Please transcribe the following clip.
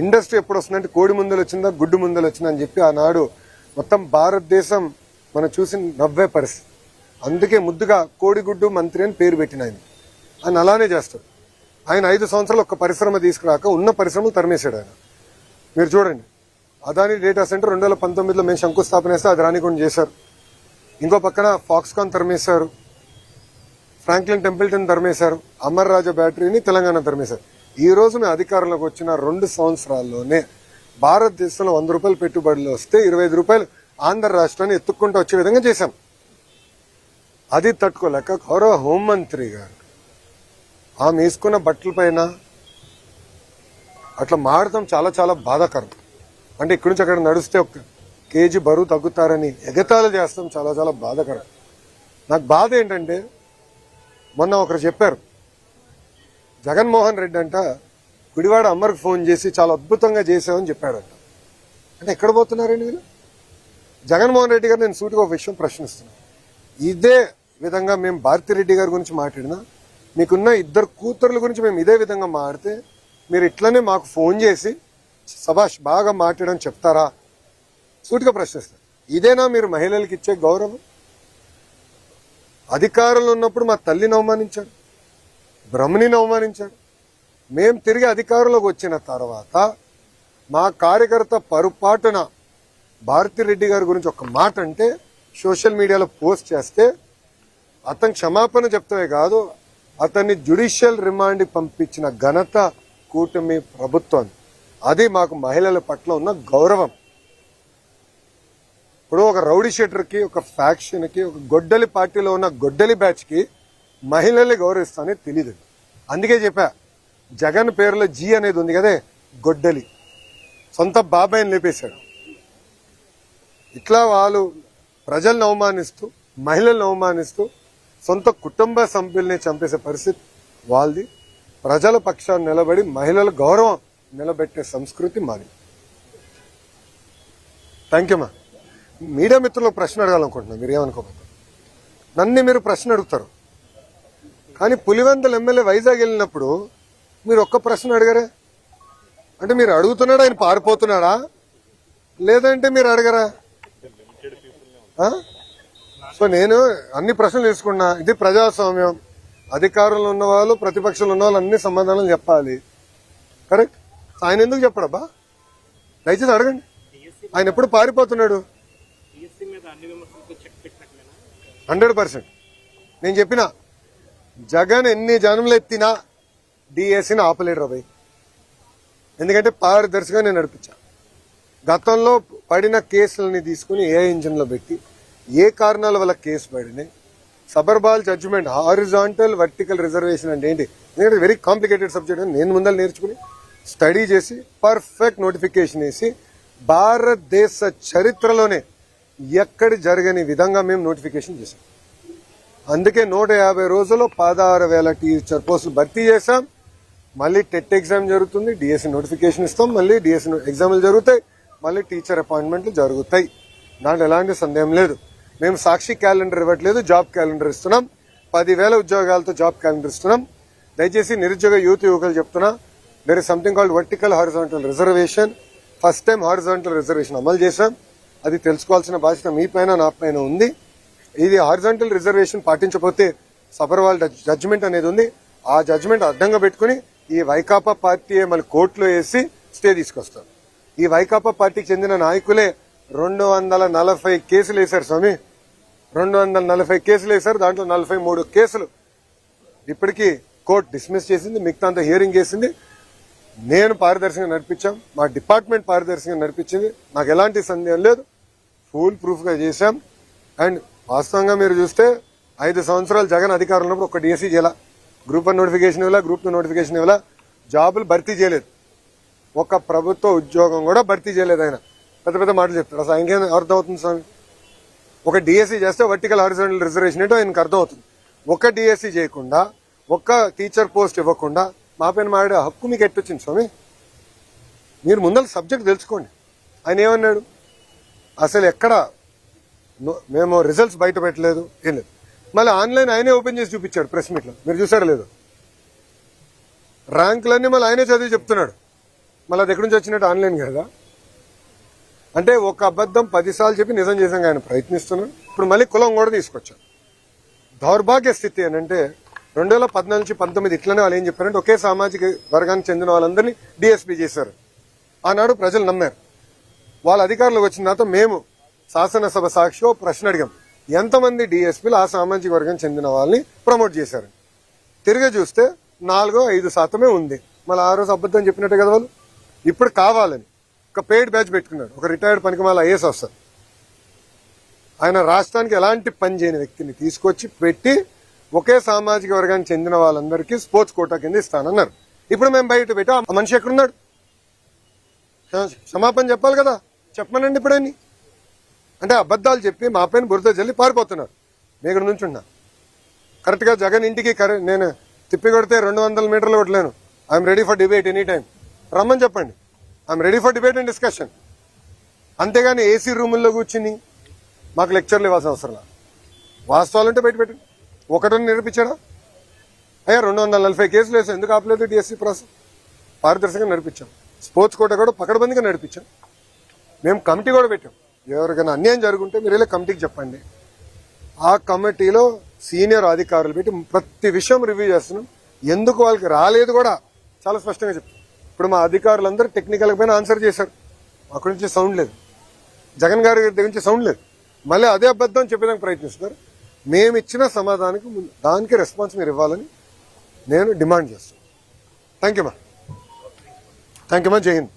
Industry ఎప్పుడు వస్తుందంటే కోడి ముందలు వచ్చిందా గుడ్డు ముందలు వచ్చిందా అని చెప్పి ఆనాడు మొత్తం భారతదేశం మనం చూసి నవ్వే పరిస్థితి. అందుకే ముద్దుగా కోడిగుడ్డు మంత్రి అని పేరు పెట్టిన ఆయన అలానే చేస్తాడు. ఆయన 5 సంవత్సరాలు ఒక్క పరిశ్రమ తీసుకురాక ఉన్న పరిశ్రమలు తరిమేశాడు ఆయన. మీరు చూడండి, అదాని డేటా సెంటర్ 2019లో మేము శంకుస్థాపన చేస్తే అది రానికుండా చేశారు. ఇంకో పక్కన ఫాక్స్కాన్ తరిమేశారు, ఫ్రాంక్లిన్ టెంపుల్టన్ తరిమేశారు, అమర్ రాజా బ్యాటరీని తెలంగాణ తరిమేశారు. ఈ రోజు మేము అధికారంలోకి వచ్చిన 2 సంవత్సరాల్లోనే భారతదేశంలో 100 రూపాయలు పెట్టుబడులు వస్తే 25 రూపాయలు ఆంధ్ర రాష్ట్రాన్ని ఎత్తుక్కుంటూ వచ్చే విధంగా చేశాం. అది తట్టుకోలేక గౌరవ హోంమంత్రి గారు ఆమె వేసుకున్న బట్టల పైన అట్లా మాడటం చాలా చాలా బాధాకరం. అంటే ఇక్కడి నుంచి అక్కడ నడిస్తే 1 కేజీ బరువు తగ్గుతారని ఎగతాళి చేస్తాం, చాలా చాలా బాధాకరం. నాకు బాధ ఏంటంటే మొన్న ఒకరు చెప్పారు, జగన్మోహన్ రెడ్డి అంట గుడివాడ అమ్మర్కి ఫోన్ చేసి చాలా అద్భుతంగా చేసామని చెప్పాడంట. అంటే ఎక్కడ పోతున్నారండి వీళ్ళు? జగన్మోహన్ రెడ్డి గారు నేను సూటిగా ఒక విషయం ప్రశ్నిస్తున్నాను. ఇదే విధంగా మేము భారతిరెడ్డి గారి గురించి మాట్లాడినా, మీకున్న 2 కూతుర్ల గురించి మేము ఇదే విధంగా మాట్లాడితే మీరు ఇట్లనే మాకు ఫోన్ చేసి సభాష్ బాగా మాట్లాడని చెప్తారా? సూటిగా ప్రశ్నిస్తారు. ఇదేనా మీరు మహిళలకు ఇచ్చే గౌరవం? అధికారంలో ఉన్నప్పుడు మా తల్లిని అవమానించాడు, బ్రహ్మణిని అవమానించాడు. మేం తిరిగి అధికారంలోకి వచ్చిన తర్వాత మా కార్యకర్త పొరపాటున భారతిరెడ్డి గారి గురించి ఒక మాట అంటే సోషల్ మీడియాలో పోస్ట్ చేస్తే అతను క్షమాపణ చెప్తామే కాదు, అతన్ని జ్యుడిషియల్ రిమాండ్కి పంపించిన ఘనత కూటమి ప్రభుత్వం. అది మాకు మహిళల పట్ల ఉన్న గౌరవం. ఇప్పుడు ఒక రౌడీ షీటర్కి, ఒక ఫ్యాక్షన్కి, ఒక గొడ్డలి పార్టీలో ఉన్న గొడ్డలి బ్యాచ్కి మహిళల్ని గౌరవిస్తానే తెలియదు. అందుకే చెప్పా, జగన్ పేరులో జీ అనేది ఉంది కదే, గొడ్డలి. సొంత బాబాయిని లేపేశాడు. ఇట్లా వాళ్ళు ప్రజలను అవమానిస్తూ, మహిళలను అవమానిస్తూ, సొంత కుటుంబ సభ్యుల్ని చంపేసే పరిస్థితి వాళ్ళది. ప్రజల పక్షాన్ని నిలబడి మహిళల గౌరవం నిలబెట్టే సంస్కృతి మాది. థ్యాంక్ యూ మా. మీడియా మిత్రులకు ప్రశ్న అడగాలనుకుంటున్నాను, మీరు ఏమనుకోకపోతే. నన్ను మీరు ప్రశ్న అడుగుతారు, కానీ పులివెందుల ఎమ్మెల్యే వైజాగ్ వెళ్ళినప్పుడు మీరు ఒక్క ప్రశ్న అడగరే. అంటే మీరు అడుగుతున్నాడా, ఆయన పారిపోతున్నాడా, లేదంటే మీరు అడగరా? సో నేను అన్ని ప్రశ్నలు తీసుకున్నా. ఇది ప్రజాస్వామ్యం. అధికారంలో ఉన్న వాళ్ళు, ప్రతిపక్షంలో ఉన్న వాళ్ళు అన్ని సమాధానాలు చెప్పాలి. కరెక్ట్. ఆయన ఎందుకు చెప్పడబ్బా? దయచేసి అడగండి. ఆయన ఎప్పుడు పారిపోతున్నాడు? 100%. నేను చెప్పిన జగన్ ఎన్ని జనంలో ఎత్తినా డిఎస్సీని ఆపలేడు రాబాయ్. ఎందుకంటే పారదర్శకంగా నేను నడిపించా. గతంలో పడిన కేసులని తీసుకుని ఏ ఇంజిన్లో పెట్టి ఏ కారణాల వల్ల కేసు పడినాయి, సబర్బాల్ జడ్జిమెంట్, హారిజాంటల్ వర్టికల్ రిజర్వేషన్ అంటే ఏంటి, ఎందుకంటే వెరీ కాంప్లికేటెడ్ సబ్జెక్ట్ అని నేను ముందర నేర్చుకుని స్టడీ చేసి పర్ఫెక్ట్ నోటిఫికేషన్ వేసి భారతదేశ చరిత్రలోనే ఎక్కడి జరగని విధంగా మేము నోటిఫికేషన్ చేశాం. అందుకే 150 రోజుల్లో 16,000 టీచర్ పోస్టులు భర్తీ చేశాం. మళ్ళీ టెట్ ఎగ్జామ్ జరుగుతుంది, డిఎస్సీ నోటిఫికేషన్ ఇస్తాం, మళ్ళీ డిఎస్సీ ఎగ్జామ్లు జరుగుతాయి, మళ్ళీ టీచర్ అపాయింట్మెంట్లు జరుగుతాయి. దాంట్లో ఎలాంటి సందేహం లేదు. మేము సాక్షి క్యాలెండర్ ఇవ్వట్లేదు, జాబ్ క్యాలెండర్ ఇస్తున్నాం. 10,000 ఉద్యోగాలతో జాబ్ క్యాలెండర్ ఇస్తున్నాం. దయచేసి నిరుద్యోగ యువకులు చెప్తున్నా, there is something called vertical horizontal reservation. First time horizontal reservation అమలు చేశాం. అది తెలుసుకోవాల్సిన బాధ్యత మీ పైన, నా పైన ఉంది. ఇది హారిజాంటల్ రిజర్వేషన్ పాటించకపోతే సబర్వాల్ జడ్జిమెంట్ అనేది ఉంది. ఆ జడ్జిమెంట్ అడ్డంగా పెట్టుకుని ఈ వైకాపా పార్టీ మళ్ళీ కోర్టులో వేసి స్టే తీసుకొస్తారు. ఈ వైకాపా పార్టీకి చెందిన నాయకులే 240 కేసులు వేశారు స్వామి. 240 కేసులు వేశారు. దాంట్లో 43 కేసులు ఇప్పటికీ కోర్టు డిస్మిస్ చేసింది, మిగతా అంతా హియరింగ్ చేసింది. నేను పారదర్శకంగా నడిపించాం, మా డిపార్ట్మెంట్ పారదర్శకంగా నడిపించింది. నాకు ఎలాంటి సందేహం లేదు. ఫుల్ ప్రూఫ్ గా చేశాం. అండ్ వాస్తవంగా మీరు చూస్తే 5 సంవత్సరాలు జగన్ అధికారంలో ఉన్నప్పుడు ఒక డిఎస్సీ చేయాల, గ్రూప్ 1 నోటిఫికేషన్ ఇవ్వాల, గ్రూప్ 2 నోటిఫికేషన్ ఇవ్వాల, జాబులు భర్తీ చేయలేదు. ఒక ప్రభుత్వ ఉద్యోగం కూడా భర్తీ చేయలేదు. ఆయన పెద్ద పెద్ద మాటలు చెప్తాడు. అసలు ఆయనకేం అర్థం అవుతుంది స్వామి? ఒక డిఎస్సీ చేస్తే వర్టికల్ హారిజాంటల్ రిజర్వేషన్ ఏంటో ఆయనకు అర్థం అవుతుంది. ఒక డిఎస్సీ చేయకుండా, ఒక్క టీచర్ పోస్ట్ ఇవ్వకుండా మా పైన మాడే హక్కు మీకు ఎట్టొచ్చింది స్వామి? మీరు ముందర సబ్జెక్ట్ తెలుసుకోండి. ఆయన ఏమన్నాడు? అసలు ఎక్కడ మేము రిజల్ట్స్ బయట పెట్టలేదు, ఏం లేదు. మళ్ళీ ఆన్లైన్ ఆయనే ఓపెన్ చేసి చూపించాడు ప్రెస్ మీట్లో. మీరు చూసారా లేదు? ర్యాంకులన్నీ మళ్ళీ ఆయనే చదివి చెప్తున్నాడు. మళ్ళీ అది ఎక్కడి నుంచి వచ్చినట్టు ఆన్లైన్ కదా. అంటే ఒక అబద్ధం 10 సార్లు చెప్పి నిజం చేసాం ఆయన ప్రయత్నిస్తున్నాం. ఇప్పుడు మళ్ళీ కులం కూడా తీసుకొచ్చాం. దౌర్భాగ్య స్థితి అని అంటే 2014 నుంచి 19 ఇట్లనే వాళ్ళు ఏం చెప్పారంటే ఒకే సామాజిక వర్గానికి చెందిన వాళ్ళందరినీ డిఎస్పీ చేశారు. ఆనాడు ప్రజలు నమ్మారు. వాళ్ళ అధికారులకు వచ్చిన తర్వాత మేము శాసనసభ సాక్షిగా ప్రశ్న అడిగాం, ఎంతమంది డిఎస్పీలు ఆ సామాజిక వర్గానికి చెందిన వాళ్ళని ప్రమోట్ చేశారు. తిరిగి చూస్తే 4-5% ఉంది. మళ్ళీ ఆ రోజు అబద్ధం చెప్పినట్టే కదా వాళ్ళు. ఇప్పుడు కావాలని ఒక పెయిడ్ బ్యాచ్ పెట్టుకున్నాడు. ఒక రిటైర్డ్ పనికిమాల ఐఏఎస్ ఆఫీసర్, ఆయన రాష్ట్రానికి ఎలాంటి పని చేయని వ్యక్తిని తీసుకొచ్చి పెట్టి ఒకే సామాజిక వర్గానికి చెందిన వాళ్ళందరికీ స్పోర్ట్స్ కోటా కింద ఇస్తానన్నారు. ఇప్పుడు మేము బయట పెట్టి ఆ మనిషి ఎక్కడున్నాడు? క్షమాపణ చెప్పాలి కదా. చెప్పమనండి ఇప్పుడని. అంటే అబద్ధాలు చెప్పి మా పైన బురద జల్లి పారిపోతున్నారు. నేను ఇక్కడ నుంచి ఉన్నా కరెక్ట్గా జగన్ ఇంటికి నేను తిప్పి కొడితే 200 మీటర్లు కొట్టలేను. I'm ready for debate any time. రమ్మని చెప్పండి. I'm ready for debate and discussion. అంతేగాని ఏసీ రూముల్లో కూర్చుని మాకు లెక్చర్లు ఇవ్వాల్సిన అవసరం లేదు. వాస్తవాలు ఉంటే బయట పెట్టండి. ఒకటని నిరూపించాడా? అయ్యా 240 కేసులు వేసాం, ఎందుకు ఆపలేదు డిఎస్సీ ప్రాసెస్? పారదర్శకంగా నడిపించాం. స్పోర్ట్స్ కోట కూడా పకడ్బందీగా నడిపించాం. మేము కమిటీ కూడా పెట్టాం. ఎవరికైనా అన్యాయం జరుగుంటే మీరు ఇలా కమిటీకి చెప్పండి. ఆ కమిటీలో సీనియర్ అధికారులు పెట్టి ప్రతి విషయం రివ్యూ చేస్తున్నాం. ఎందుకు వాళ్ళకి రాలేదు కూడా చాలా స్పష్టంగా చెప్తాం. ఇప్పుడు మా అధికారులందరూ టెక్నికల్ పైన ఆన్సర్ చేశారు. అక్కడి నుంచి సౌండ్ లేదు. జగన్ గారి దగ్గర నుంచి సౌండ్ లేదు. మళ్ళీ అదే అబద్ధం చెప్పేదానికి ప్రయత్నిస్తున్నారు. మేము ఇచ్చిన సమాధానానికి దానికి రెస్పాన్స్ మీరు ఇవ్వాలని నేను డిమాండ్ చేస్తాను. థ్యాంక్ యూ మా. జై హింద్.